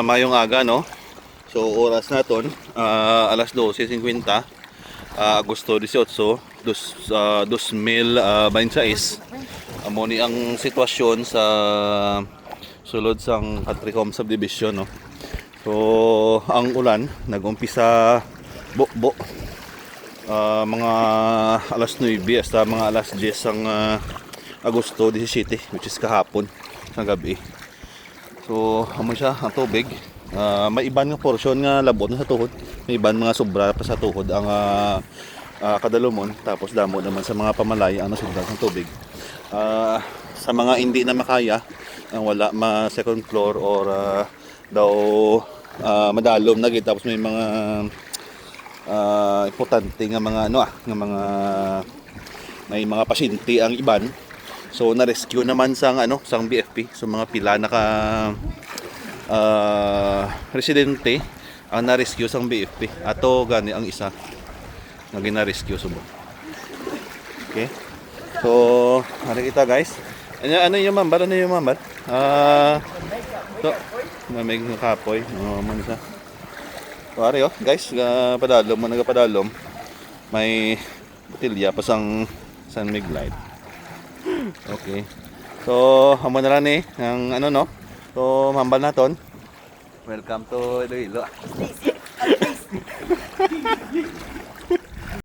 Mayong aga, no? So oras naton alas 12:50, Agosto 18, 2026. Amo ni ang sitwasyon sa sulod sang Catricom subdivision, no? So ang ulan nag-umpisa bukbo mga alas 9 hasta mga alas 10 ang Agosto 17, which is kahapon sa gabi. So amo siya ang tubig. May iban nga portion nga labot na sa tuhod, may iban mga sobra pa sa tuhod ang kadalumon, tapos damo naman sa mga pamalay ang nasugdan ng tubig. Sa mga hindi na makaya, ang wala ma second floor or daw madalom na gid, tapos may mga importante nga mga nga mga may mga pasyente ang iban. So na-rescue naman sang sang BFP. So mga pila naka residente ang na-rescue sang BFP. Ato gani ang isa nga gina-rescue subo. Okay. So, hari kita guys. Ano yung mambar? Ano yung mambar? So, may kapoy. Man isa. So, hari guys, padalom, nagapadalom. May botilya pa sang San Miglite. Okay. So, amo na lang ang So, mambal naton. Welcome to Iloilo.